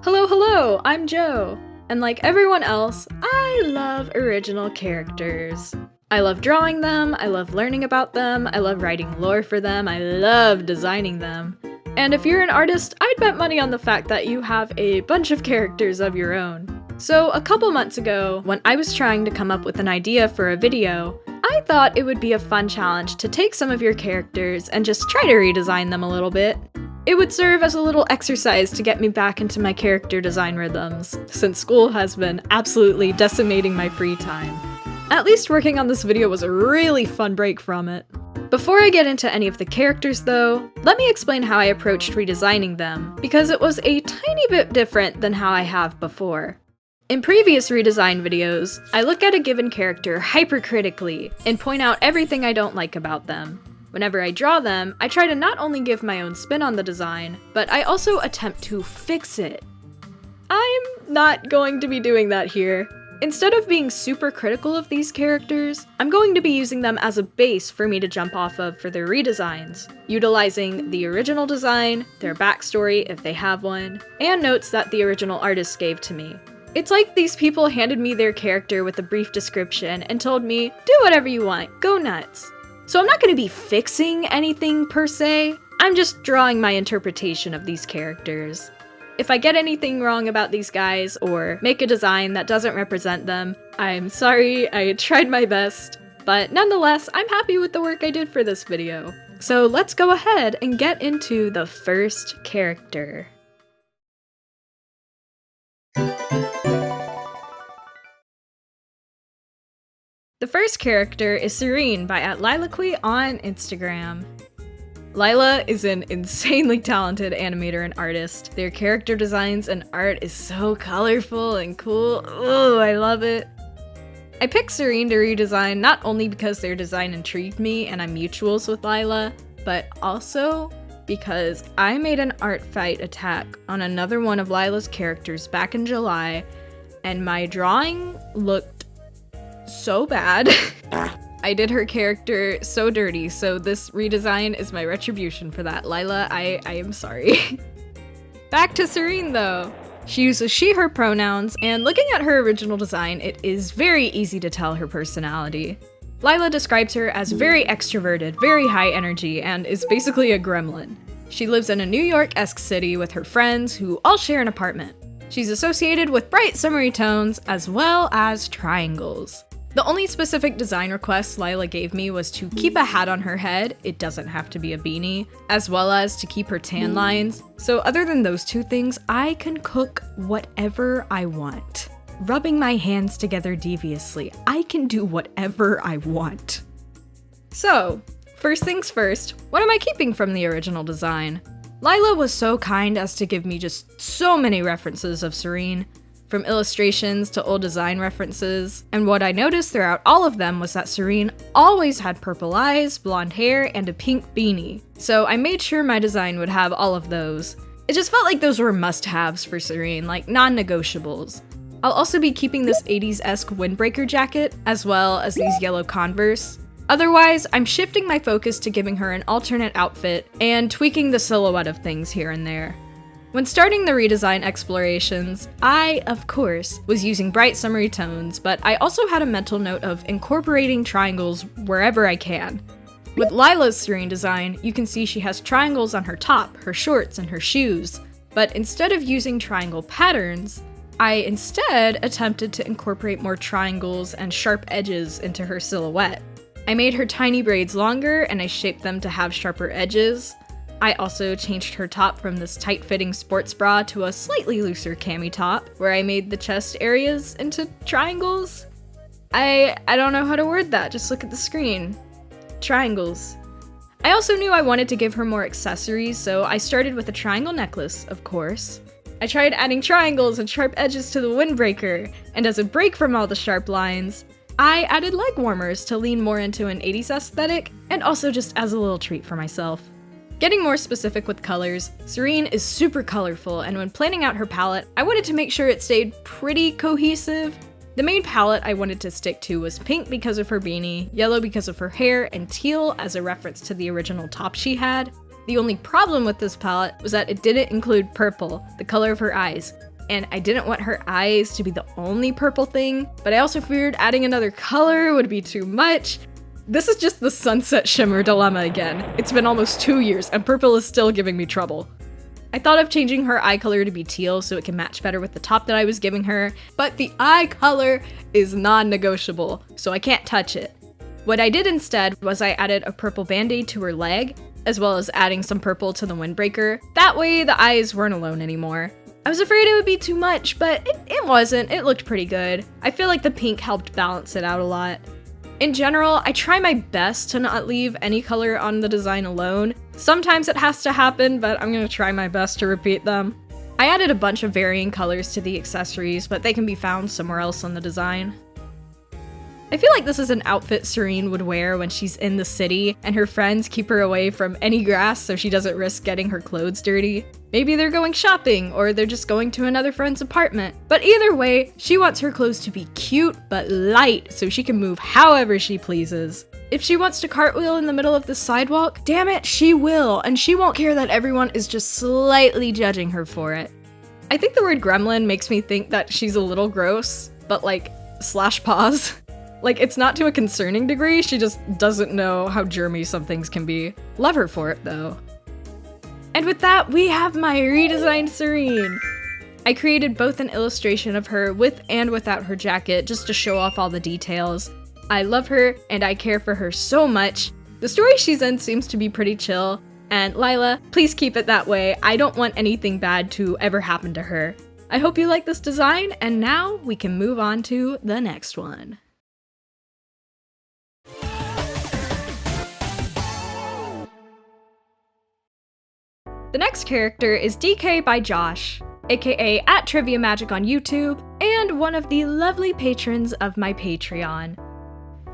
Hello, I'm Joe. And like everyone else, I love original characters. I love drawing them, I love learning about them, I love writing lore for them, I love designing them. And if you're an artist, I'd bet money on the fact that you have a bunch of characters of your own. So a couple months ago, when I was trying to come up with an idea for a video, I thought it would be a fun challenge to take some of your characters and just try to redesign them a little bit. It would serve as a little exercise to get me back into my character design rhythms, since school has been absolutely decimating my free time. At least working on this video was a really fun break from it. Before I get into any of the characters though, let me explain how I approached redesigning them, because it was a tiny bit different than how I have before. In previous redesign videos, I look at a given character hypercritically and point out everything I don't like about them. Whenever I draw them, I try to not only give my own spin on the design, but I also attempt to fix it. I'm not going to be doing that here. Instead of being super critical of these characters, I'm going to be using them as a base for me to jump off of for their redesigns, utilizing the original design, their backstory if they have one, and notes that the original artist gave to me. It's like these people handed me their character with a brief description and told me, do whatever you want, go nuts. So I'm not going to be fixing anything per se, I'm just drawing my interpretation of these characters. If I get anything wrong about these guys or make a design that doesn't represent them, I'm sorry, I tried my best. But nonetheless, I'm happy with the work I did for this video. So let's go ahead and get into the first character. The first character is Serine by @Lilakwii on Instagram. Lila is an insanely talented animator and artist. Their character designs and art is so colorful and cool. Oh, I love it. I picked Serine to redesign not only because their design intrigued me and I'm mutuals with Lila, but also because I made an art fight attack on another one of Lila's characters back in July, and my drawing looked so bad. I did her character so dirty, so this redesign is my retribution for that. Lila, I am sorry. Back to Serine though. She uses she, her pronouns, and looking at her original design, it is very easy to tell her personality. Lila describes her as very extroverted, very high energy, and is basically a gremlin. She lives in a New York-esque city with her friends who all share an apartment. She's associated with bright summery tones as well as triangles. The only specific design request Lila gave me was to keep a hat on her head, it doesn't have to be a beanie, as well as to keep her tan lines. So other than those two things, I can cook whatever I want. Rubbing my hands together deviously, I can do whatever I want. So, first things first, what am I keeping from the original design? Lila was so kind as to give me just so many references of Serine, from illustrations to old design references, and what I noticed throughout all of them was that Serine always had purple eyes, blonde hair, and a pink beanie. So I made sure my design would have all of those. It just felt like those were must-haves for Serine, like non-negotiables. I'll also be keeping this 80s-esque windbreaker jacket, as well as these yellow Converse. Otherwise, I'm shifting my focus to giving her an alternate outfit and tweaking the silhouette of things here and there. When starting the redesign explorations, I, of course, was using bright summery tones, but I also had a mental note of incorporating triangles wherever I can. With Lila's Serine design, you can see she has triangles on her top, her shorts, and her shoes, but instead of using triangle patterns, I instead attempted to incorporate more triangles and sharp edges into her silhouette. I made her tiny braids longer and I shaped them to have sharper edges. I also changed her top from this tight-fitting sports bra to a slightly looser cami top, where I made the chest areas into triangles. I don't know how to word that, just look at the screen. Triangles. I also knew I wanted to give her more accessories, so I started with a triangle necklace, of course. I tried adding triangles and sharp edges to the windbreaker, and as a break from all the sharp lines, I added leg warmers to lean more into an 80s aesthetic, and also just as a little treat for myself. Getting more specific with colors, Serine is super colorful, and when planning out her palette, I wanted to make sure it stayed pretty cohesive. The main palette I wanted to stick to was pink because of her beanie, yellow because of her hair, and teal as a reference to the original top she had. The only problem with this palette was that it didn't include purple, the color of her eyes. and I didn't want her eyes to be the only purple thing, but I also feared adding another color would be too much. This is just the sunset shimmer dilemma again. It's been almost 2 years and purple is still giving me trouble. I thought of changing her eye color to be teal so it can match better with the top that I was giving her, but the eye color is non-negotiable, so I can't touch it. What I did instead was I added a purple band-aid to her leg, as well as adding some purple to the windbreaker. That way the eyes weren't alone anymore. I was afraid it would be too much, but it wasn't. It looked pretty good. I feel like the pink helped balance it out a lot. In general, I try my best to not leave any color on the design alone. Sometimes it has to happen, but I'm gonna try my best to repeat them. I added a bunch of varying colors to the accessories, but they can be found somewhere else on the design. I feel like this is an outfit Serine would wear when she's in the city and her friends keep her away from any grass so she doesn't risk getting her clothes dirty. Maybe they're going shopping or they're just going to another friend's apartment. But either way, she wants her clothes to be cute but light so she can move however she pleases. If she wants to cartwheel in the middle of the sidewalk, damn it, she will, and she won't care that everyone is just slightly judging her for it. I think the word gremlin makes me think that she's a little gross, but like, slash pause. Like, it's not to a concerning degree, she just doesn't know how germy some things can be. Love her for it, though. And with that, we have my redesigned Serine. I created both an illustration of her with and without her jacket just to show off all the details. I love her, and I care for her so much. The story she's in seems to be pretty chill, and Lila, please keep it that way. I don't want anything bad to ever happen to her. I hope you like this design, and now we can move on to the next one. The next character is DK by Josh, aka @TriviaMagick on YouTube, and one of the lovely patrons of my Patreon.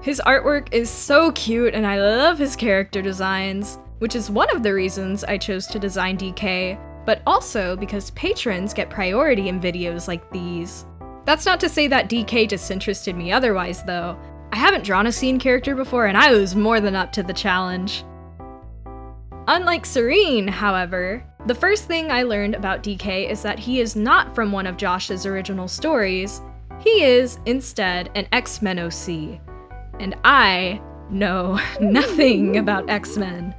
His artwork is so cute and I love his character designs, which is one of the reasons I chose to design DK, but also because patrons get priority in videos like these. That's not to say that DK disinterested me otherwise though. I haven't drawn a scene character before and I was more than up to the challenge. Unlike Serine, however, the first thing I learned about DK is that he is not from one of Josh's original stories. He is, instead, an X-Men OC. And I know nothing about X-Men.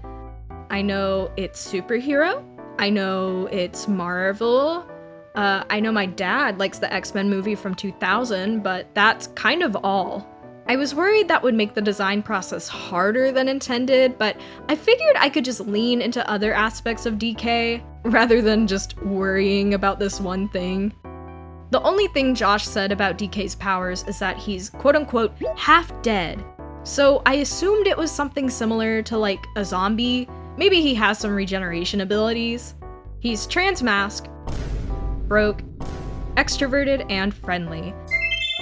I know it's superhero, I know it's Marvel, I know my dad likes the X-Men movie from 2000, but that's kind of all. I was worried that would make the design process harder than intended, but I figured I could just lean into other aspects of DK, rather than just worrying about this one thing. The only thing Josh said about DK's powers is that he's quote-unquote half dead. So I assumed it was something similar to like a zombie. Maybe he has some regeneration abilities. He's trans-mask, broke, extroverted, and friendly.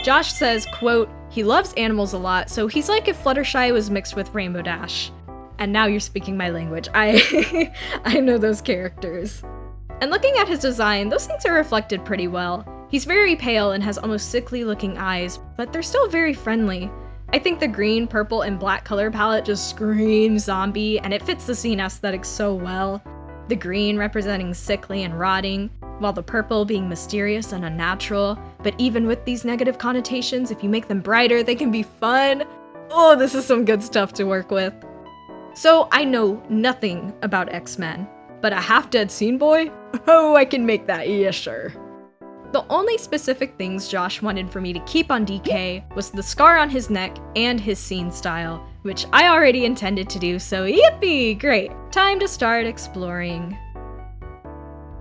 Josh says, quote, he loves animals a lot, so he's like if Fluttershy was mixed with Rainbow Dash. And now you're speaking my language. I know those characters. And looking at his design, those things are reflected pretty well. He's very pale and has almost sickly looking eyes, but they're still very friendly. I think the green, purple, and black color palette just screams zombie, and it fits the scene aesthetic so well. The green representing sickly and rotting, while the purple being mysterious and unnatural. But even with these negative connotations, if you make them brighter, they can be fun. Oh, this is some good stuff to work with. So I know nothing about X-Men, but a half-dead scene boy? Oh, I can make that, yeah, sure. The only specific things Josh wanted for me to keep on DK was the scar on his neck and his scene style, which I already intended to do, so yippee, great. Time to start exploring.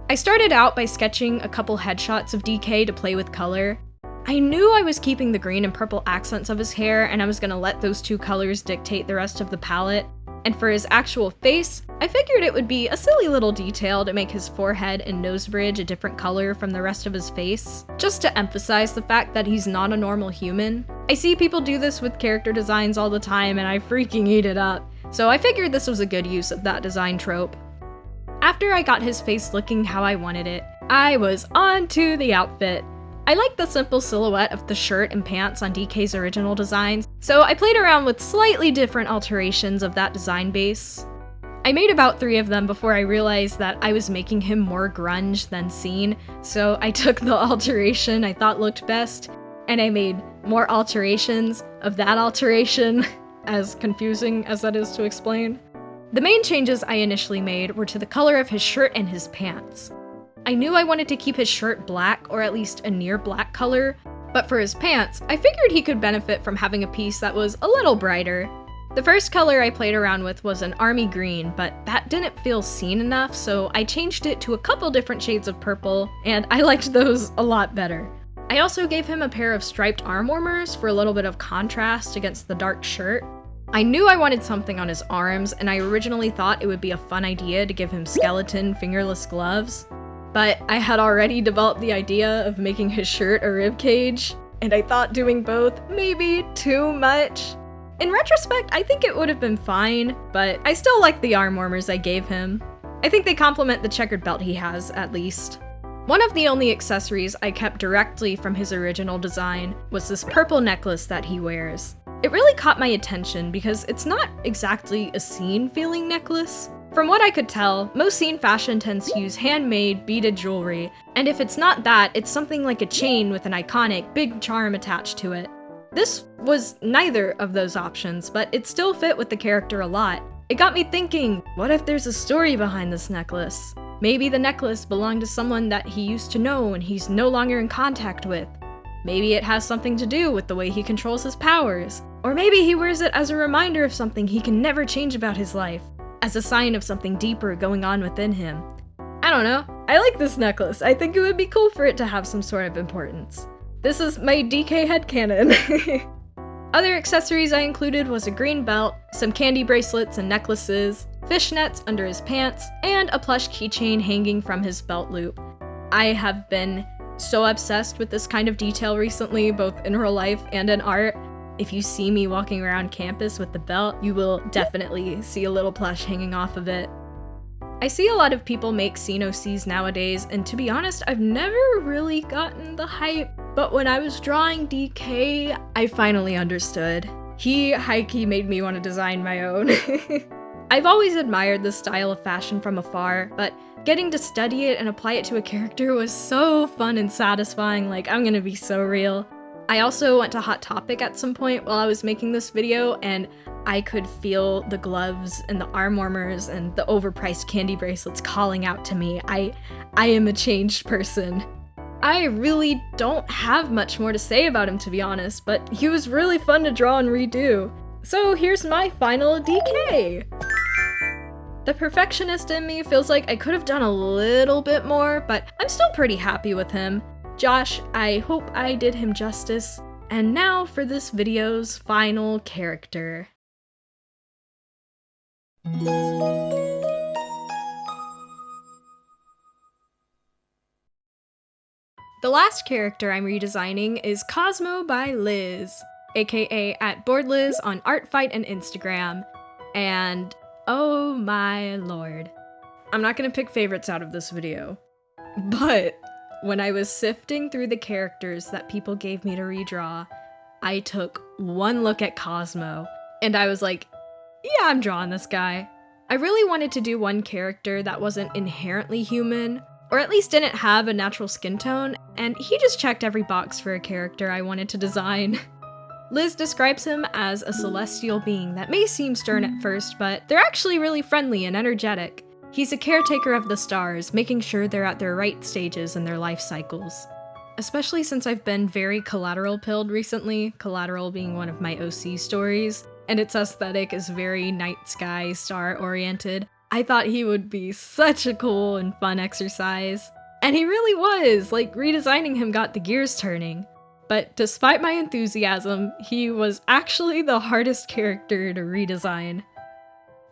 I started out by sketching a couple headshots of DK to play with color. I knew I was keeping the green and purple accents of his hair and I was gonna let those two colors dictate the rest of the palette. And for his actual face, I figured it would be a silly little detail to make his forehead and nose bridge a different color from the rest of his face, just to emphasize the fact that he's not a normal human. I see people do this with character designs all the time and I freaking eat it up, so I figured this was a good use of that design trope. After I got his face looking how I wanted it, I was on to the outfit. I liked the simple silhouette of the shirt and pants on DK's original designs, so I played around with slightly different alterations of that design base. I made about 3 of them before I realized that I was making him more grunge than scene, so I took the alteration I thought looked best, and I made more alterations of that alteration, as confusing as that is to explain. The main changes I initially made were to the color of his shirt and his pants. I knew I wanted to keep his shirt black, or at least a near black color, but for his pants, I figured he could benefit from having a piece that was a little brighter. The first color I played around with was an army green, but that didn't feel scene enough, so I changed it to a couple different shades of purple, and I liked those a lot better. I also gave him a pair of striped arm warmers for a little bit of contrast against the dark shirt. I knew I wanted something on his arms, and I originally thought it would be a fun idea to give him skeleton fingerless gloves, but I had already developed the idea of making his shirt a ribcage, and I thought doing both may be too much. In retrospect, I think it would have been fine, but I still like the arm warmers I gave him. I think they complement the checkered belt he has, at least. One of the only accessories I kept directly from his original design was this purple necklace that he wears. It really caught my attention because it's not exactly a scene-feeling necklace. From what I could tell, most scene fashion tends to use handmade, beaded jewelry, and if it's not that, it's something like a chain with an iconic, big charm attached to it. This was neither of those options, but it still fit with the character a lot. It got me thinking, what if there's a story behind this necklace? Maybe the necklace belonged to someone that he used to know and he's no longer in contact with. Maybe it has something to do with the way he controls his powers. Or maybe he wears it as a reminder of something he can never change about his life, as a sign of something deeper going on within him. I don't know, I like this necklace. I think it would be cool for it to have some sort of importance. This is my DK headcanon. Other accessories I included was a green belt, some candy bracelets and necklaces, fishnets under his pants, and a plush keychain hanging from his belt loop. I have been so obsessed with this kind of detail recently, both in real life and in art. If you see me walking around campus with the belt, you will definitely see a little plush hanging off of it. I see a lot of people make scene OCs nowadays, and to be honest, I've never really gotten the hype. But when I was drawing DK, I finally understood. He high-key made me want to design my own. I've always admired this style of fashion from afar, but getting to study it and apply it to a character was so fun and satisfying, like I'm gonna be so real. I also went to Hot Topic at some point while I was making this video, and I could feel the gloves and the arm warmers and the overpriced candy bracelets calling out to me. I am a changed person. I really don't have much more to say about him, to be honest, but he was really fun to draw and redo. So here's my final DK! The perfectionist in me feels like I could have done a little bit more, but I'm still pretty happy with him. Josh, I hope I did him justice. And now for this video's final character. The last character I'm redesigning is Cosmo by Liz, aka @BoardLiz on Artfight and Instagram, and oh my lord. I'm not gonna pick favorites out of this video, but when I was sifting through the characters that people gave me to redraw, I took one look at Cosmo, and I was like, yeah, I'm drawing this guy. I really wanted to do one character that wasn't inherently human, or at least didn't have a natural skin tone, and he just checked every box for a character I wanted to design. Liz describes him as a celestial being that may seem stern at first, but they're actually really friendly and energetic. He's a caretaker of the stars, making sure they're at their right stages in their life cycles. Especially since I've been very collateral pilled recently, collateral being one of my OC stories, and its aesthetic is very night sky star oriented. I thought he would be such a cool and fun exercise. And he really was, like redesigning him got the gears turning. But despite my enthusiasm, he was actually the hardest character to redesign.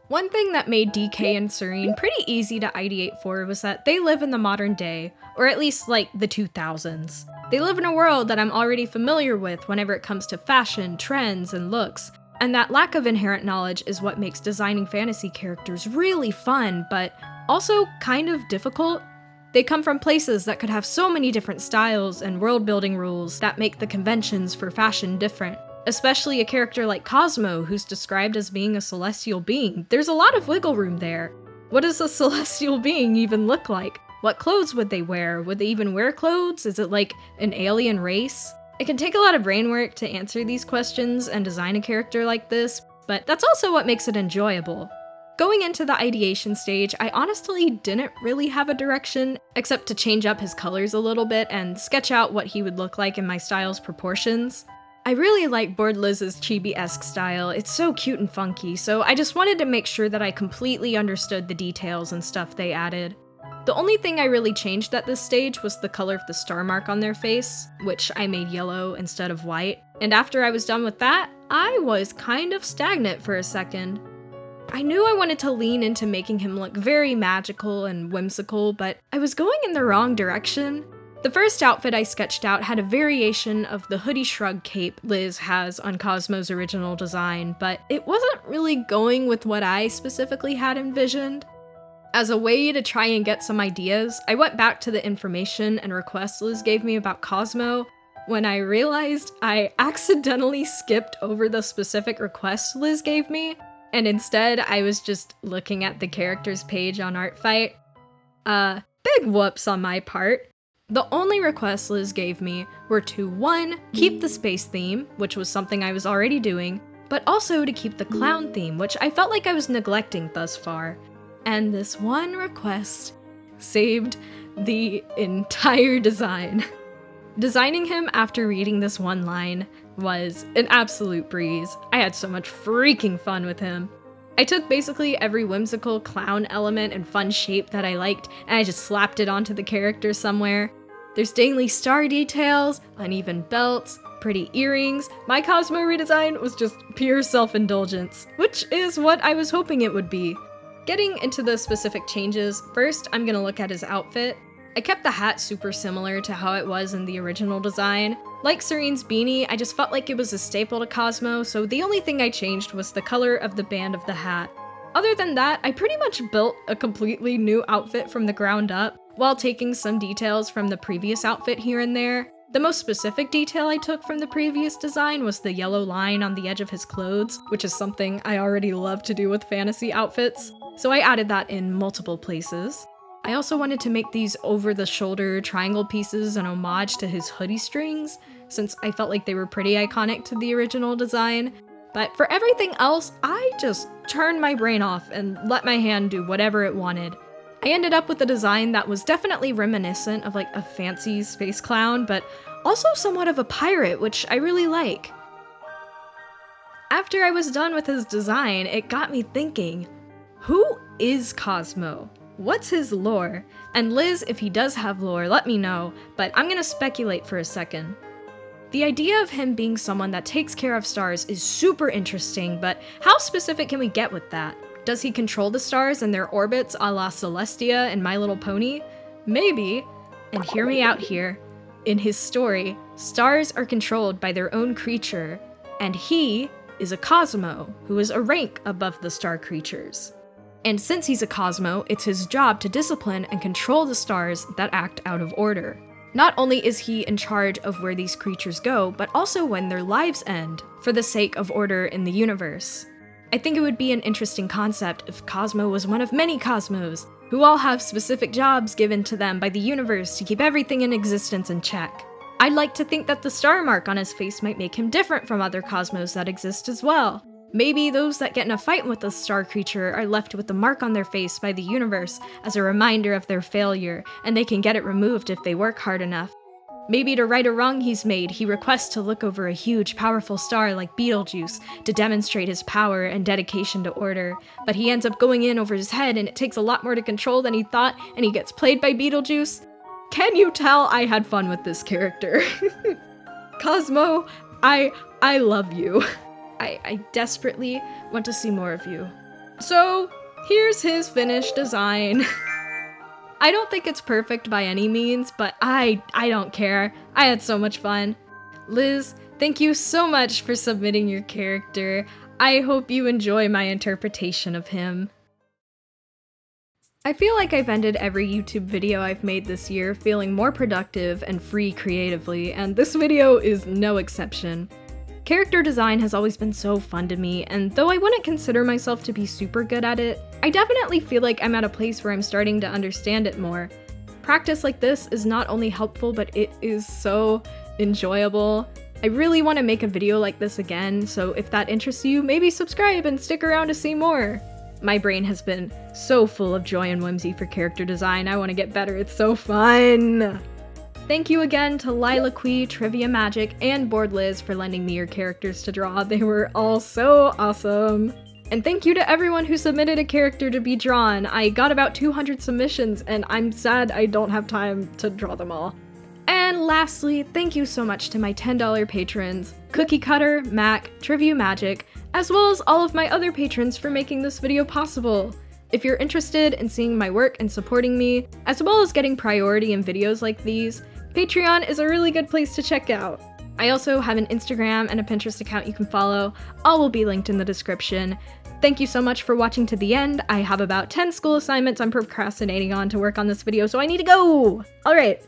One thing that made DK and Serine pretty easy to ideate for was that they live in the modern day, or at least like the 2000s. They live in a world that I'm already familiar with whenever it comes to fashion, trends, and looks, and that lack of inherent knowledge is what makes designing fantasy characters really fun, but also kind of difficult. They come from places that could have so many different styles and world-building rules that make the conventions for fashion different. Especially a character like Cosmo, who's described as being a celestial being. There's a lot of wiggle room there. What does a celestial being even look like? What clothes would they wear? Would they even wear clothes? Is it like an alien race? It can take a lot of brain work to answer these questions and design a character like this, but that's also what makes it enjoyable. Going into the ideation stage, I honestly didn't really have a direction, except to change up his colors a little bit and sketch out what he would look like in my style's proportions. I really like Bored Liz's chibi-esque style. It's so cute and funky, so I just wanted to make sure that I completely understood the details and stuff they added. The only thing I really changed at this stage was the color of the star mark on their face, which I made yellow instead of white, and after I was done with that, I was kind of stagnant for a second. I knew I wanted to lean into making him look very magical and whimsical, but I was going in the wrong direction. The first outfit I sketched out had a variation of the hoodie shrug cape Liz has on Cosmo's original design, but it wasn't really going with what I specifically had envisioned. As a way to try and get some ideas, I went back to the information and requests Liz gave me about Cosmo when I realized I accidentally skipped over the specific requests Liz gave me, and instead I was just looking at the characters page on Artfight. Big whoops on my part. The only requests Liz gave me were to 1. Keep the space theme, which was something I was already doing, but also to keep the clown theme, which I felt like I was neglecting thus far. And this one request saved the entire design. Designing him after reading this one line was an absolute breeze. I had so much freaking fun with him. I took basically every whimsical clown element and fun shape that I liked, and I just slapped it onto the character somewhere. There's daily star details, uneven belts, pretty earrings. My Cosmo redesign was just pure self-indulgence, which is what I was hoping it would be. Getting into the specific changes, first I'm gonna look at his outfit. I kept the hat super similar to how it was in the original design. Like Serine's beanie, I just felt like it was a staple to Cosmo, so the only thing I changed was the color of the band of the hat. Other than that, I pretty much built a completely new outfit from the ground up, while taking some details from the previous outfit here and there. The most specific detail I took from the previous design was the yellow line on the edge of his clothes, which is something I already love to do with fantasy outfits, so I added that in multiple places. I also wanted to make these over-the-shoulder triangle pieces an homage to his hoodie strings, since I felt like they were pretty iconic to the original design. But for everything else, I just turned my brain off and let my hand do whatever it wanted. I ended up with a design that was definitely reminiscent of like a fancy space clown, but also somewhat of a pirate, which I really like. After I was done with his design, it got me thinking, who is Cosmo? What's his lore? And Liz, if he does have lore, let me know, but I'm gonna speculate for a second. The idea of him being someone that takes care of stars is super interesting, but how specific can we get with that? Does he control the stars and their orbits a la Celestia and My Little Pony? Maybe. And hear me out here. In his story, stars are controlled by their own creature, and he is a Cosmo, who is a rank above the star creatures. And since he's a Cosmo, it's his job to discipline and control the stars that act out of order. Not only is he in charge of where these creatures go, but also when their lives end, for the sake of order in the universe. I think it would be an interesting concept if Cosmo was one of many Cosmos, who all have specific jobs given to them by the universe to keep everything in existence in check. I'd like to think that the star mark on his face might make him different from other Cosmos that exist as well. Maybe those that get in a fight with a star creature are left with the mark on their face by the universe as a reminder of their failure, and they can get it removed if they work hard enough. Maybe to right a wrong he's made, he requests to look over a huge, powerful star like Betelgeuse to demonstrate his power and dedication to order, but he ends up going in over his head and it takes a lot more to control than he thought, and he gets played by Betelgeuse. Can you tell I had fun with this character? Cosmo, I love you. I desperately want to see more of you. So, here's his finished design. I don't think it's perfect by any means, but I don't care. I had so much fun. Liz, thank you so much for submitting your character. I hope you enjoy my interpretation of him. I feel like I've ended every YouTube video I've made this year feeling more productive and free creatively, and this video is no exception. Character design has always been so fun to me, and though I wouldn't consider myself to be super good at it, I definitely feel like I'm at a place where I'm starting to understand it more. Practice like this is not only helpful, but it is so enjoyable. I really want to make a video like this again, so if that interests you, maybe subscribe and stick around to see more. My brain has been so full of joy and whimsy for character design. I want to get better, it's so fun! Thank you again to Lilakwii, TriviaMagick, and BoardLiz for lending me your characters to draw. They were all so awesome. And thank you to everyone who submitted a character to be drawn. I got about 200 submissions, and I'm sad I don't have time to draw them all. And lastly, thank you so much to my $10 patrons, Cookie Cutter, Mac, TriviaMagick, as well as all of my other patrons for making this video possible. If you're interested in seeing my work and supporting me, as well as getting priority in videos like these, Patreon is a really good place to check out. I also have an Instagram and a Pinterest account you can follow. All will be linked in the description. Thank you so much for watching to the end. I have about 10 school assignments I'm procrastinating on to work on this video, so I need to go! Alright,